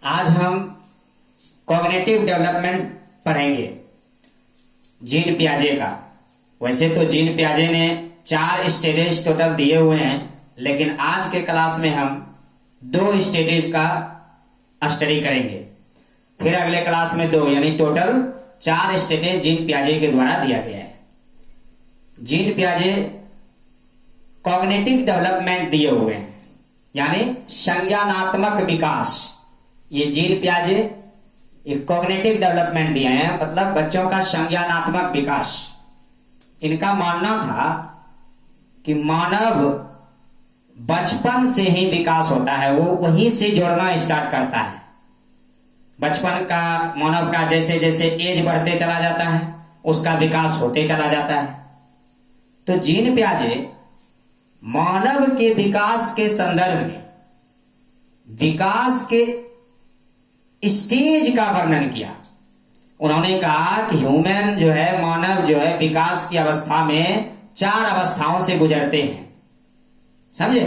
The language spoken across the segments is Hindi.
आज हम कॉग्निटिव डेवलपमेंट पढ़ेंगे जीन पियाजे का। वैसे तो जीन पियाजे ने 4 स्टेजेस टोटल दिए हुए हैं, लेकिन आज के क्लास में हम 2 स्टेजेस का स्टडी करेंगे। फिर अगले क्लास में 2, यानी टोटल 4 स्टेजेस जीन पियाजे के द्वारा दिया गया है। जीन पियाजे कॉग्निटिव डेवलपमेंट दिए हुए हैं, यानी संज्ञानात्मक विकास। ये जीन पियाजे एक कॉग्निटिव डेवलपमेंट दिए हैं, मतलब बच्चों का संज्ञानात्मक विकास। इनका मानना था कि मानव बचपन से ही विकास होता है, वो वहीं से जोड़ना स्टार्ट करता है। बचपन का मानव का जैसे जैसे एज बढ़ते चला जाता है, उसका विकास होते चला जाता है। तो जीन पियाजे मानव के विकास के संदर्भ में विकास के स्टेज का वर्णन किया। उन्होंने कहा कि ह्यूमन जो है, मानव जो है, विकास की अवस्था में 4 अवस्थाओं से गुजरते हैं। समझे?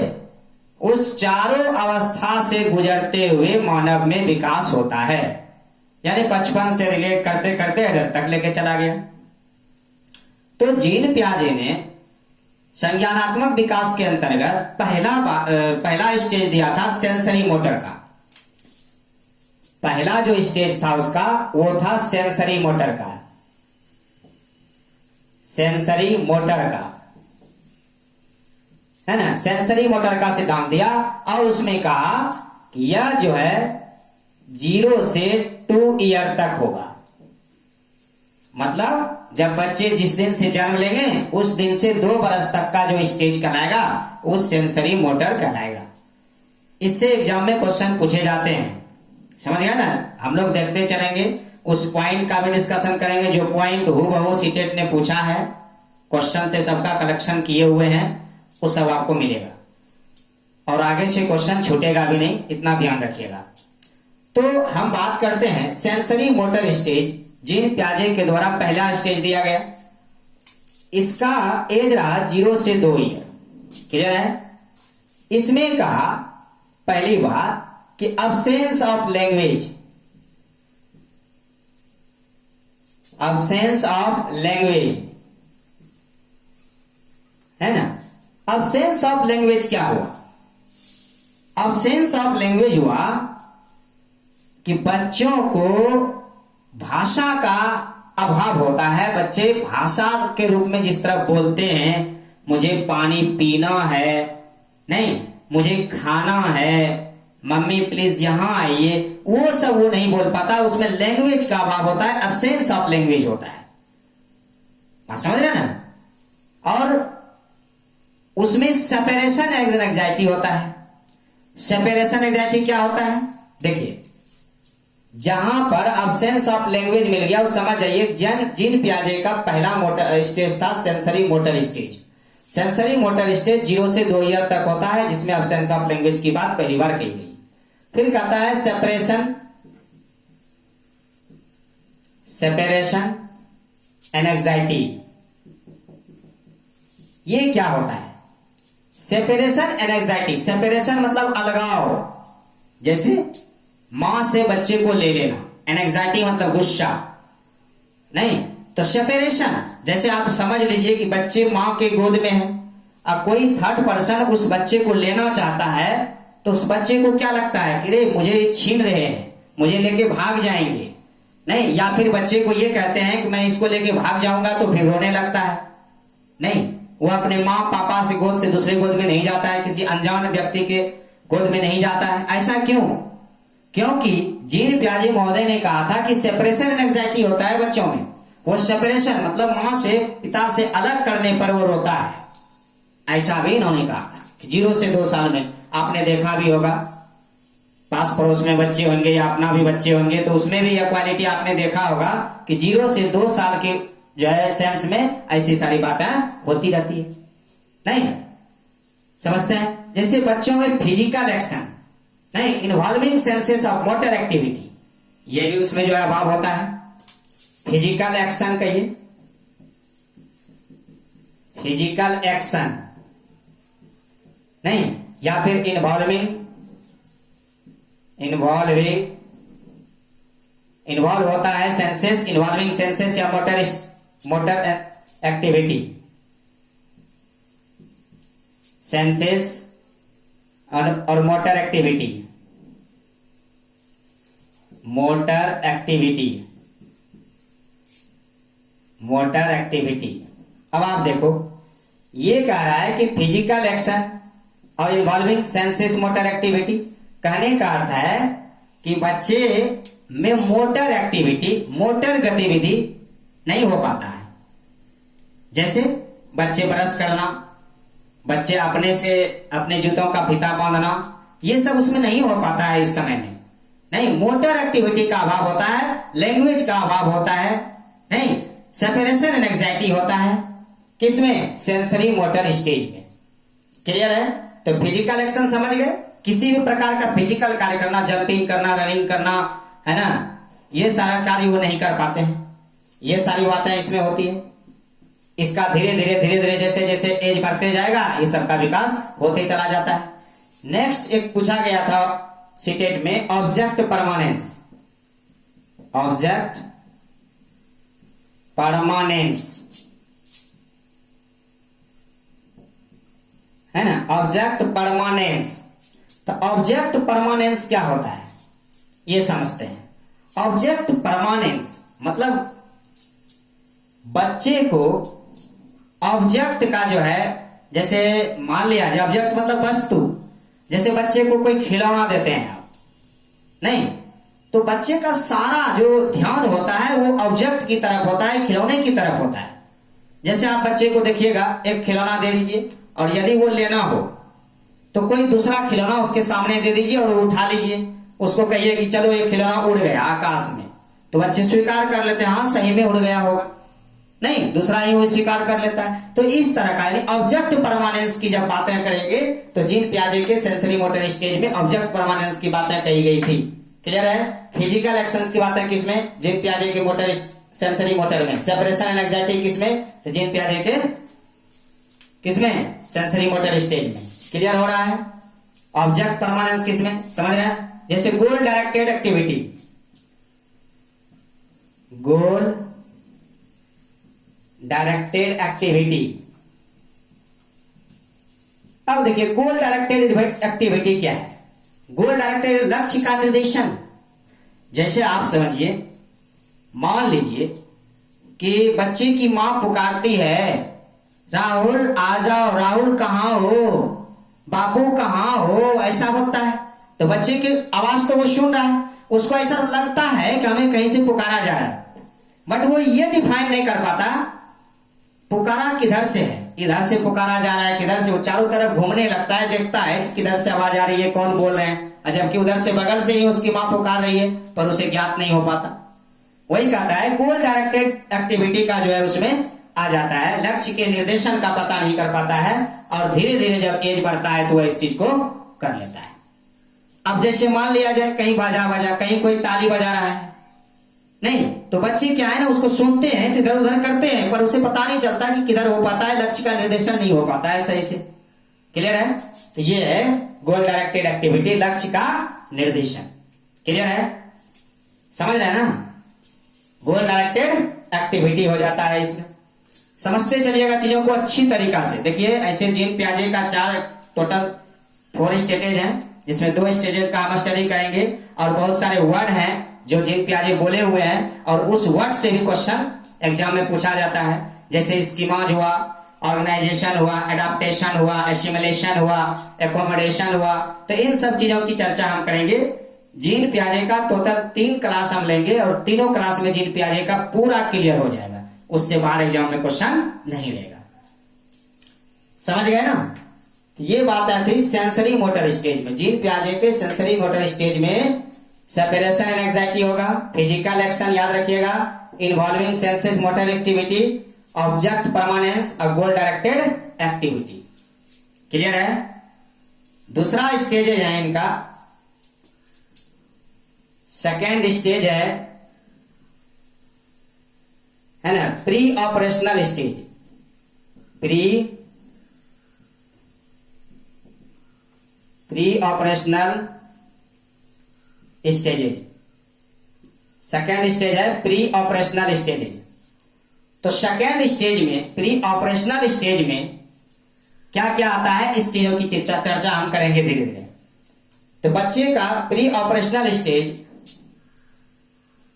उस चारों अवस्था से गुजरते हुए मानव में विकास होता है, यानी बचपन से रिलेट करते करते एडल्ट तक लेके चला गया। तो जीन पियाजे ने संज्ञानात्मक विकास के अंतर्गत पहला स्टेज दिया था सेंसरी मोटर का। पहला जो स्टेज था उसका, वो था सेंसरी मोटर का। सेंसरी मोटर का है ना, सेंसरी मोटर का सिद्धांत दिया और उसमें कहा कि यह जो है 0 से 2 ईयर तक होगा। मतलब जब बच्चे जिस दिन से जन्म लेंगे उस दिन से 2 बरस तक का जो स्टेज कहलाएगा वो सेंसरी मोटर कहलाएगा। इससे एग्जाम में क्वेश्चन पूछे जाते हैं, समझ गया ना। हम लोग देखते चलेंगे, उस पॉइंट का भी डिस्कशन करेंगे जो पॉइंट हूबहू सीटेट ने पूछा है, क्वेश्चन से सबका कलेक्शन किए हुए हैं, वो सब आपको मिलेगा और आगे से क्वेश्चन छूटेगा भी नहीं, इतना ध्यान रखिएगा। तो हम बात करते हैं सेंसरी मोटर स्टेज। जीन पियाजे के द्वारा पहला स्टेज दिया गया, इसका एज रहा 0 से 2 ईयर। क्लियर है? इसमें कहा पहली बात कि absence of language, absence of language है ना। अब्सेंस ऑफ लैंग्वेज क्या हुआ? अब्सेंस ऑफ लैंग्वेज हुआ कि बच्चों को भाषा का अभाव होता है। बच्चे भाषा के रूप में जिस तरह बोलते हैं, मुझे पानी पीना है, नहीं मुझे खाना है, मम्मी प्लीज यहां आइए, वो सब वो नहीं बोल पाता। उसमें लैंग्वेज का अभाव होता है, अब्सेंस ऑफ लैंग्वेज होता है। बात समझ रहे ना। और उसमें सेपरेशन एंजाइटी होता है। सेपरेशन एंजाइटी क्या होता है? देखिए, जहां पर अब्सेंस ऑफ लैंग्वेज मिल गया, उस समझ जाइए जीन पियाजे का पहला मोटर स्टेज था sensory motor stage. Sensory motor stage 0 से 2 ईयर तक होता है, जिसमें अब्सेंस ऑफ लैंग्वेज की बात पहली बार कही गई। फिर कहता है सेपरेशन एंड एंजाइटी। ये क्या होता है? Separation and anxiety. सेपरेशन मतलब अलगाव, जैसे मां से बच्चे को ले लेना। एंजाइटी मतलब गुस्सा, नहीं तो सेपरेशन, जैसे आप समझ लीजिए कि बच्चे मां के गोद में है, अब कोई थर्ड पर्सन उस बच्चे को लेना चाहता है, तो उस बच्चे को क्या लगता है कि रे मुझे छीन रहे हैं, मुझे लेके भाग जाएंगे, नहीं। या फिर बच्चे को ये कहते हैं कि मैं इसको लेके भाग जाऊंगा, तो फिर रोने लगता है। नहीं, वो अपने माँ पापा से गोद से दूसरे गोद में नहीं जाता है, किसी अनजान व्यक्ति के गोद में नहीं जाता है। ऐसा क्यों? क्योंकि जीन पियाजे महोदय ने कहा था कि सेपरेशन एंजाइटी होता है बच्चों में। वो सेपरेशन मतलब मां से, पिता से अलग करने पर वो रोता है। ऐसा भी इन्होंने कहा था। 0 से 2 साल में आपने देखा भी होगा, पास पड़ोस में बच्चे होंगे या अपना भी बच्चे होंगे, तो उसमें भी यह क्वालिटी आपने देखा होगा कि 0 से 2 साल के जो है सेंस में ऐसी सारी बातें होती रहती है। नहीं समझते हैं? जैसे बच्चों में फिजिकल एक्शन, नहीं involving senses of motor activity, ये भी उसमें जो है अभाव होता है। फिजिकल एक्शन कहिए, फिजिकल एक्शन, नहीं, या फिर इन्वॉल्विंग इन्वॉल्व होता है सेंसेस, इन्वॉल्विंग सेंसेस या मोटर एक्टिविटी, सेंसेस और motor activity, motor activity, motor activity. अब आप देखो, ये कह रहा है कि फिजिकल एक्शन और इन्वॉल्विंग सेंसेस मोटर एक्टिविटी। कहने का अर्थ है कि बच्चे में मोटर एक्टिविटी, मोटर गतिविधि नहीं हो पाता है। जैसे बच्चे ब्रश करना, बच्चे अपने से अपने जूतों का फीता बांधना, ये सब उसमें नहीं हो पाता है इस समय में। नहीं, मोटर एक्टिविटी का अभाव होता है, लैंग्वेज का अभाव होता है, नहीं, सेपरेशन एंड एंग्जाइटी होता है। किसमें? सेंसरी मोटर स्टेज में। क्लियर है? तो फिजिकल एक्शन समझ गए, किसी भी प्रकार का फिजिकल कार्य करना, जंपिंग करना, रनिंग करना, है ना, ये सारा कार्य वो नहीं कर पाते हैं। ये सारी बातें इसमें होती है। इसका धीरे धीरे जैसे जैसे एज बढ़ते जाएगा, ये सबका विकास होते चला जाता है। नेक्स्ट एक पूछा गया था सीटेट में, ऑब्जेक्ट परमानेंस, ऑब्जेक्ट परमानेंस, है ना, ऑब्जेक्ट परमानेंस। तो ऑब्जेक्ट परमानेंस क्या होता है ये समझते हैं। ऑब्जेक्ट परमानेंस मतलब बच्चे को ऑब्जेक्ट का जो है, जैसे मान लिया जाए ऑब्जेक्ट मतलब वस्तु, जैसे बच्चे को कोई खिलौना देते हैं आप, नहीं, तो बच्चे का सारा जो ध्यान होता है वो ऑब्जेक्ट की तरफ होता है, खिलौने की तरफ होता है। जैसे आप बच्चे को देखिएगा, एक खिलौना दे दीजिए और यदि वो लेना हो तो कोई दूसरा खिलौना उसके सामने दे दीजिए और वो उठा लीजिए, उसको कहिए कि चलो ये खिलौना उड़ गया आकाश में, तो बच्चे स्वीकार कर लेते हैं, हाँ सही में उड़ गया होगा, नहीं दूसरा ही वो स्वीकार कर लेता है। तो इस तरह का यानी ऑब्जेक्ट परमानेंस की जब बातें करेंगे तो जीन पियाजे के सेंसरी मोटर स्टेज में ऑब्जेक्ट परमानेंस की बातें कही गई थी। क्लियर है? फिजिकल एक्शंस की बातें किसमें? जीन पियाजे के मोटर सेंसरी मोटर में। सेपरेशन एंड एंग्जाइटी किसमें? तो जीन पियाजे के किसमें? सेंसरी मोटर स्टेज में। क्लियर हो रहा है? ऑब्जेक्ट परमानेंस किसमें? समझ रहे हैं? जैसे गोल डायरेक्टेड एक्टिविटी, गोल डायरेक्टेड एक्टिविटी। अब देखिए गोल डायरेक्टेड एक्टिविटी क्या है? गोल डायरेक्टेड लक्ष्य का निर्देशन। जैसे आप समझिए, मान लीजिए कि बच्चे की मां पुकारती है, राहुल आ जाओ, राहुल कहां हो, बाबू कहां हो, ऐसा बोलता है, तो बच्चे की आवाज तो वो सुन रहा है, उसको ऐसा लगता है कि हमें कहीं से पुकारा जा रहा है, बट वो ये डिफाइन नहीं कर पाता पुकारा किधर से है, इधर से पुकारा जा रहा है किधर से। वो चारों तरफ घूमने लगता है, देखता है कि किधर से आवाज आ रही है, कौन बोल रहे हैं, जबकि उधर से बगल से ही उसकी मां पुकार रही है, पर उसे ज्ञात नहीं हो पाता। वही कहता है गोल डायरेक्टेड एक्टिविटी का जो है उसमें आ जाता है, लक्ष्य के निर्देशन का पता नहीं कर पाता है, और धीरे धीरे जब एज बढ़ता है तो वह इस चीज को कर लेता है। अब जैसे मान लिया जाए कहीं बाजा बजा, कहीं कोई ताली बजा रहा है, नहीं, तो बच्चे क्या है ना, उसको सुनते हैं तो इधर उधर करते हैं, पर उसे पता नहीं चलता कि किधर हो पाता है, लक्ष्य का निर्देशन नहीं हो पाता है सही से। क्लियर है? तो ये है गोल डायरेक्टेड एक्टिविटी, लक्ष्य का निर्देशन। क्लियर है? समझ रहे हैं ना? गोल डायरेक्टेड एक्टिविटी हो जाता है इसमें। समझते चलिएगा चीजों को अच्छी तरीका से। देखिए ऐसे जीन पियाजे का टोटल 4 स्टेजेज हैं, जिसमें 2 स्टेजेस का हम स्टडी करेंगे, और बहुत सारे वर्ड हैं जो जीन पियाजे बोले हुए हैं, और उस वर्ड से भी क्वेश्चन एग्जाम में पूछा जाता है। जैसे स्कीमाज हुआ, ऑर्गेनाइजेशन हुआ, एडाप्टेशन हुआ, एसिमिलेशन हुआ, एकोमोडेशन हुआ, तो इन सब चीजों की चर्चा हम करेंगे। जीन पियाजे का टोटल 3 क्लास हम लेंगे, और तीनों क्लास में जीन पियाजे का पूरा क्लियर हो जाएगा, उससे बाहर एग्जाम में क्वेश्चन नहीं रहेगा। समझ गए ना? तो ये बात थी सेंसरी मोटर स्टेज में। जीन पियाजे के सेंसरी मोटर स्टेज में सेपरेशन एंड एंग्जाइटी होगा, फिजिकल एक्शन याद रखिएगा, involving senses motor activity, object permanence और गोल डायरेक्टेड एक्टिविटी। क्लियर है? दूसरा स्टेज है इनका, सेकेंड स्टेज है ना, pre operational stage. Pre operational stages, second stage है प्री ऑपरेशनल स्टेज। तो सेकेंड स्टेज में, प्री ऑपरेशनल स्टेज में क्या क्या आता है, इस चीजों की चर्चा हम करेंगे धीरे धीरे। तो बच्चे का प्री ऑपरेशनल स्टेज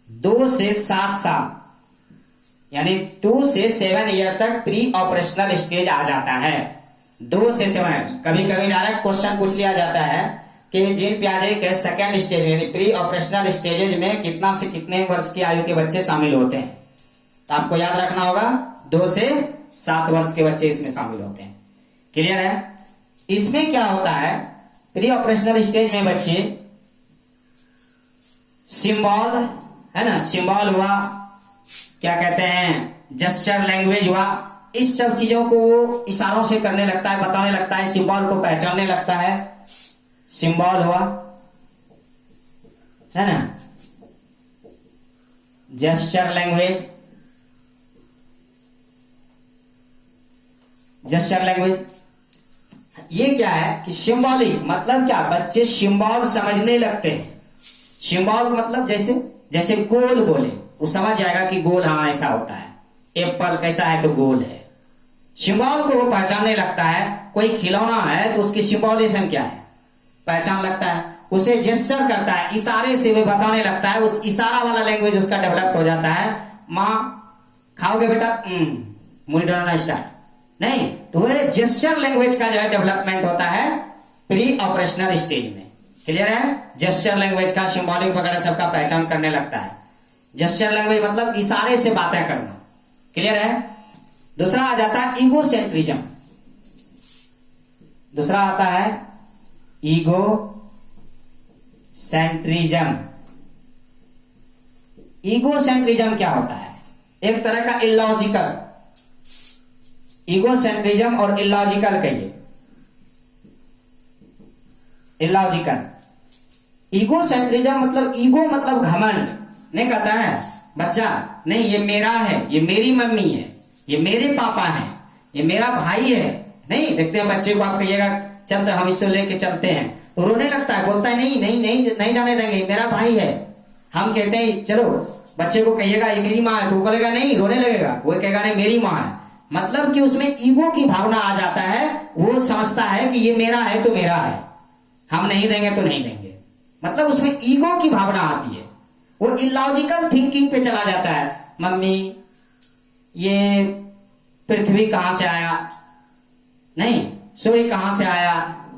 2 से 7 साल यानी 2 से 7 ईयर तक प्री ऑपरेशनल स्टेज आ जाता है। 2 से 7, कभी कभी डायरेक्ट क्वेश्चन पूछ लिया जाता है कि जिन प्याजे के सेकेंड स्टेज यानी प्री ऑपरेशनल स्टेजेज में कितना से कितने वर्ष की आयु के बच्चे शामिल होते हैं। तो आपको याद रखना होगा 2 से 7 वर्ष के बच्चे इसमें शामिल होते हैं। क्लियर है? इसमें क्या होता है, प्री ऑपरेशनल स्टेज में बच्चे सिंबल है ना, सिंबल हुआ, क्या कहते हैं जेस्चर लैंग्वेज हुआ, इस सब चीजों को वो इशारों से करने लगता है, बताने लगता है, सिंबल को पहचानने लगता है। सिंबल हुआ है ना, जेस्चर लैंग्वेज, जेस्चर लैंग्वेज ये क्या है कि सिंबॉलिक मतलब क्या, बच्चे सिंबल समझने लगते हैं। सिंबल मतलब जैसे जैसे गोल बोले वो समझ जाएगा कि गोल हाँ ऐसा होता है, एप्पल कैसा है तो गोल है। सिंबल को वो पहचानने लगता है। कोई खिलौना है तो उसकी सिंबॉलिज्म क्या है पहचान लगता है, उसे जेस्चर करता है, इशारे से वो बताने लगता है, उस इशारा वाला लैंग्वेज उसका डेवलप हो जाता है। माँ खाओगे बेटा, मुड़ी डराना स्टार्ट नहीं, तो वह जेस्चर लैंग्वेज का जो है डेवलपमेंट होता है प्री ऑपरेशनल स्टेज में। क्लियर है? जेस्चर लैंग्वेज का सिंबॉलिक वगैरह सबका पहचान करने लगता है। जेस्चर लैंग्वेज मतलब इशारे से बातें करना। क्लियर है? दूसरा आ जाता है ईगोसेंट्रिज्म। दूसरा आता है ईगो सेंट्रिज्म। ईगोसेंट्रिज्म क्या होता है, एक तरह का इलॉजिकल, ईगोसेंट्रिज्म और इलॉजिकल कहिए, इलॉजिकल। ईगोसेंट्रिज्म मतलब ईगो मतलब घमंड, नहीं कहता है बच्चा नहीं ये मेरा है, ये मेरी मम्मी है, ये मेरे पापा है, ये मेरा भाई है। नहीं देखते हैं बच्चे को आप कहिएगा चलते हम इससे लेके चलते हैं तो रोने लगता है, बोलता है नहीं नहीं नहीं नहीं जाने देंगे, मेरा भाई है। हम कहते हैं चलो बच्चे को कहिएगा ये मेरी माँ है तो वो कहेगा नहीं, रोने लगेगा, वो कहेगा नहीं मेरी माँ है। मतलब कि उसमें ईगो की भावना आ जाता है, वो समझता है कि ये मेरा है तो मेरा है, हम नहीं देंगे तो नहीं देंगे। मतलब उसमें ईगो की भावना आती है, वो इलॉजिकल थिंकिंग पे चला जाता है। मम्मी ये पृथ्वी कहां से आया, नहीं सूर्य कहां से आया,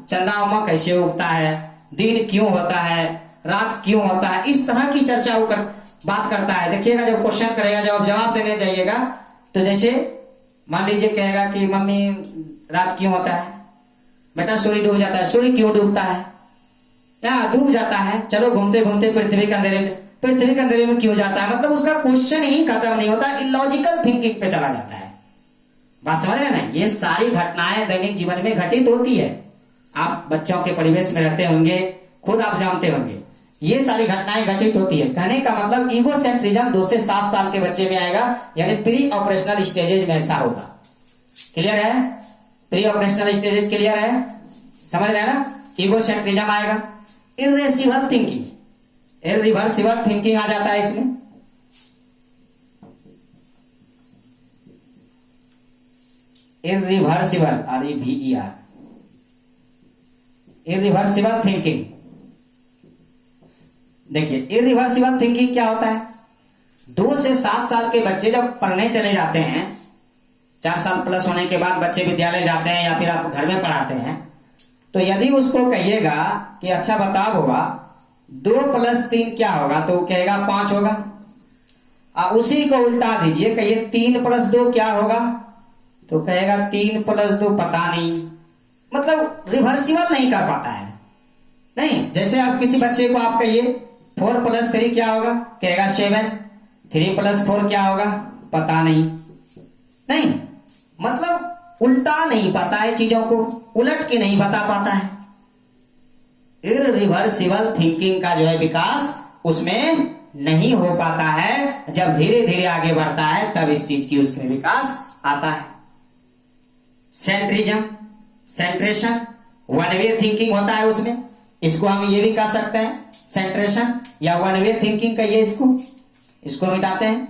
चंदा उमा कैसे उगता है, दिन क्यों होता है, रात क्यों होता है, इस तरह की चर्चा वो बात करता है। देखिएगा जब क्वेश्चन करेगा, जब जवाब देने जाइएगा तो जैसे मान लीजिए कहेगा कि मम्मी रात क्यों होता है, बेटा सूर्य डूब जाता है, सूर्य क्यों डूबता है, डूब जाता है, चलो घूमते घूमते पृथ्वी के अंधेरे में, पृथ्वी के अंधेरे में क्यों जाता है। मतलब उसका क्वेश्चन ही खत्म नहीं होता, इलॉजिकल थिंकिंग पे चला जाता है। बात समझ रहे ना? ये सारी घटनाएं दैनिक जीवन में घटित होती है। आप बच्चों के परिवेश में रहते होंगे, खुद आप जानते होंगे ये सारी घटनाएं घटित होती है। कहने का मतलब ईगोसेंट्रिज्म 2 से 7 साल के बच्चे में आएगा, यानी प्री ऑपरेशनल स्टेजेज में ऐसा होगा। क्लियर है? प्री ऑपरेशनल स्टेजेज क्लियर है, समझ रहे हैं ना? ईगोसेंट्रिज्म आएगा। इर्रेसिबल थिंकिंग, इरिवर्सिबल थिंकिंग आ जाता है इसमें। Irreversible REVER, irreversible thinking. देखिए इरिवर्सिबल थिंकिंग क्या होता है, 2 से 7 साल के बच्चे जब पढ़ने चले जाते हैं, 4 साल प्लस होने के बाद बच्चे विद्यालय जाते हैं या फिर आप घर में पढ़ाते हैं, तो यदि उसको कहिएगा कि अच्छा बताओ होगा 2 + 3 क्या होगा, तो कहेगा 5 होगा। उसी को उल्टा दीजिए, कहिए 3 + 2 क्या होगा, तो कहेगा 3 + 2 पता नहीं। मतलब रिवर्सिबल नहीं कर पाता है। नहीं, जैसे आप किसी बच्चे को आप कहिए 4 + 3 क्या होगा, कहेगा 7, 3 + 4 क्या होगा, पता नहीं। नहीं मतलब उल्टा नहीं पता है, चीजों को उलट के नहीं बता पाता है। इरिवर्सिबल थिंकिंग का जो है विकास उसमें नहीं हो पाता है। जब धीरे धीरे आगे बढ़ता है तब इस चीज की उसमें विकास आता है। सेंट्रिज्म, सेंट्रेशन, वन वे थिंकिंग होता है उसमें, इसको हम ये भी कह सकते हैं सेंट्रेशन या वन वे थिंकिंग कहिए इसको। इसको मिटाते हैं,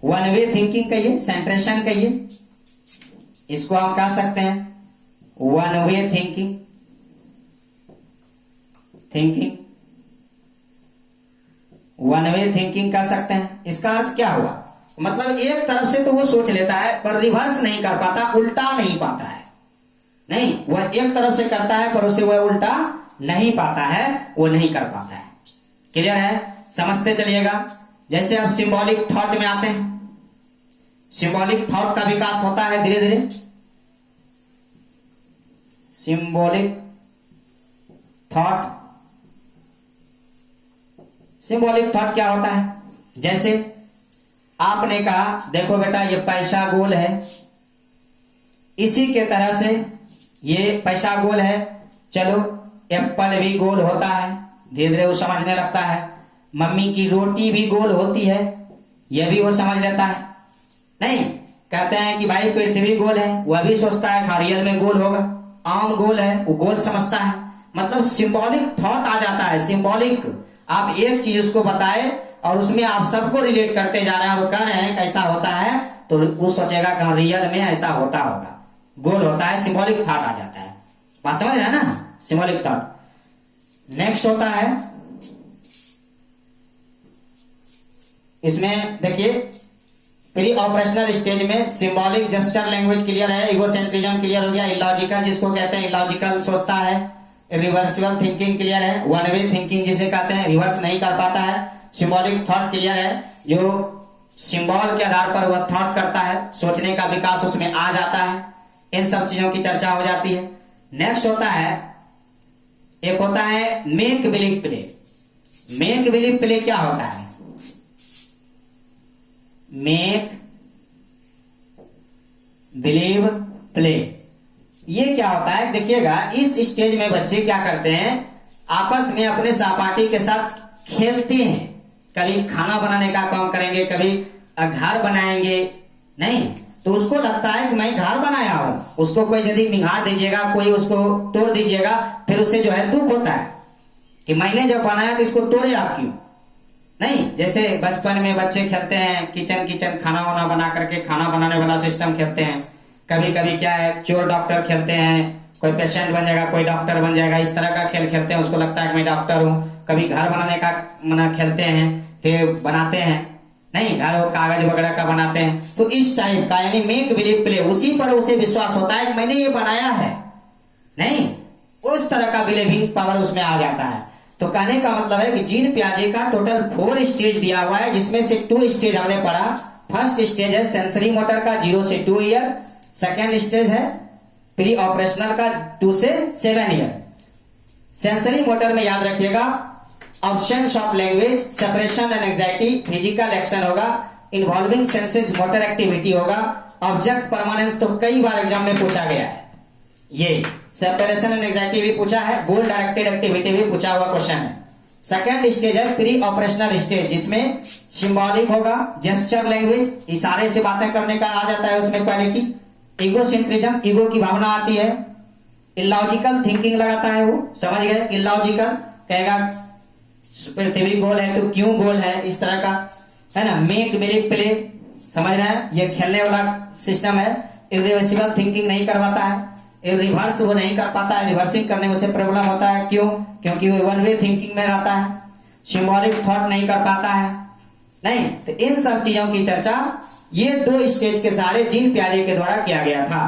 वन वे थिंकिंग कहिए, सेंट्रेशन कहिए, इसको हम कह सकते हैं one way thinking, one way thinking कह सकते हैं। इसका अर्थ क्या हुआ, मतलब एक तरफ से तो वो सोच लेता है पर रिवर्स नहीं कर पाता, उल्टा नहीं पाता है, नहीं वह एक तरफ से करता है पर उसे वह उल्टा नहीं पाता है, वो नहीं कर पाता है। क्लियर है, समझते चलिएगा। जैसे अब सिंबॉलिक थॉट में आते हैं, सिंबॉलिक थॉट का विकास होता है धीरे धीरे। सिंबॉलिक थॉट, सिंबॉलिक थॉट क्या होता है, जैसे आपने कहा देखो बेटा ये पैसा गोल है, इसी के तरह से ये पैसा गोल है, चलो एप्पल भी गोल होता है, धीरे धीरे वो समझने लगता है। मम्मी की रोटी भी गोल होती है, यह भी वो समझ लेता है। नहीं, कहते हैं कि भाई पृथ्वी गोल है, वह भी सोचता है रियल में गोल होगा, आम गोल है वो गोल समझता है। मतलब सिंबॉलिक थॉट आ जाता है। सिंबॉलिक, आप एक चीज उसको बताए और उसमें आप सबको रिलेट करते जा रहे हैं, वो कह रहे हैं कैसा होता है, तो वो सोचेगा कि रियल में ऐसा होता होगा, गोल होता है, सिंबॉलिक थॉट आ जाता है। बात समझ रहे हैं ना, सिंबॉलिक थॉट। नेक्स्ट होता है, इसमें देखिए प्री ऑपरेशनल स्टेज में सिंबॉलिक जेस्चर लैंग्वेज क्लियर है, इगोसेंट्रिज्म क्लियर हो गया, इलॉजिकल जिसको कहते हैं इलॉजिकल सोचता है, रिवर्सिबल थिंकिंग क्लियर है, वन वे थिंकिंग जिसे कहते हैं रिवर्स नहीं कर पाता है, सिंबॉलिक थॉट क्लियर है, जो सिंबल के आधार पर वह थॉट करता है, सोचने का विकास उसमें आ जाता है। इन सब चीजों की चर्चा हो जाती है। नेक्स्ट होता है, एक होता है make believe play. Make believe play क्या होता है, मेक बिलीव प्ले ये क्या होता है, देखिएगा इस स्टेज में बच्चे क्या करते हैं, आपस में अपने सहपाठी के साथ खेलते हैं। कभी खाना बनाने का काम करेंगे, कभी घर बनाएंगे, नहीं तो उसको लगता है कि मैं घर बनाया हूं, उसको कोई यदि निगार दीजिएगा, कोई उसको तोड़ दीजिएगा, फिर उसे जो है दुख होता है कि मैंने जब बनाया तो इसको तोड़े आप क्यों। नहीं, जैसे बचपन में बच्चे खेलते हैं किचन खाना वाना बना करके खाना बनाने वाला सिस्टम खेलते हैं। कभी कभी क्या है, चोर डॉक्टर खेलते हैं, कोई पेशेंट बन जाएगा, कोई डॉक्टर बन जाएगा, इस तरह का खेल खेलते हैं, उसको लगता है कि मैं डॉक्टर हूं। कभी घर बनाने का मना खेलते हैं, फिर बनाते हैं, नहीं घर कागज वगैरह का बनाते हैं, तो इस टाइप का यानी मेक बिलीव प्ले, उसी पर उसे विश्वास होता है कि मैंने ये बनाया है, नहीं उस तरह का बिलीविंग पावर उसमें आ जाता है। तो कहने का मतलब है कि जीन पियाजे का टोटल 4 स्टेज दिया हुआ है, जिसमें से 2 स्टेज हमने पढ़ा। फर्स्ट स्टेज है सेंसरी मोटर का 0 से 2 ईयर, सेकेंड स्टेज है प्री ऑपरेशनल का 2 से 7 ईयर। सेंसरी मोटर में याद रखिएगा absence of language, separation and anxiety, physical action होगा, इन्वॉल्विंग सेंसेस मोटर एक्टिविटी होगा, ऑब्जेक्ट परमानेंस तो कई बार एग्जाम में पूछा गया है, ये सेपरेशन एंड एंजाइटी भी पूछा है, गोल डायरेक्टेड एक्टिविटी भी पूछा हुआ क्वेश्चन है। सेकेंड स्टेज है प्री ऑपरेशनल स्टेज, जिसमें सिंबॉलिक होगा, जेस्चर लैंग्वेज, इशारे से बातें करने का आ जाता है उसमें क्वालिटी, इगोसेंट्रिज्म ईगो की भावना आती है, इलॉजिकल थिंकिंग लगाता है वो, समझ गए, इलॉजिकल कहेगा पृथ्वी गोल है तो क्यों गोल है, इस तरह का है ना। मेक बिलीव प्ले, समझ रहे हैं, ये खेलने वाला सिस्टम है। इरिवर्सिबल थिंकिंग नहीं करवाता है, रिवर्स वो नहीं कर पाता है, रिवर्सिंग करने में उसे प्रॉब्लम होता है, क्यों, क्योंकि वो वन वे थिंकिंग में रहता है। सिंबॉलिक थॉट नहीं कर पाता है, नहीं तो इन सब चीजों की चर्चा ये 2 स्टेज के सहारे जीन पियाजे के द्वारा किया गया था।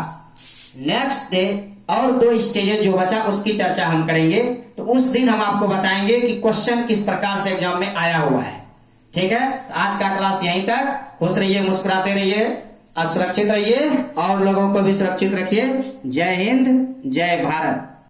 नेक्स्ट डे और 2 स्टेजेस जो बचा उसकी चर्चा हम करेंगे, तो उस दिन हम आपको बताएंगे कि क्वेश्चन किस प्रकार से एग्जाम में आया हुआ है। ठीक है, आज का क्लास यहीं तक। खुश रहिए, मुस्कुराते रहिए और सुरक्षित रहिए और लोगों को भी सुरक्षित रखिए। जय हिंद, जय भारत।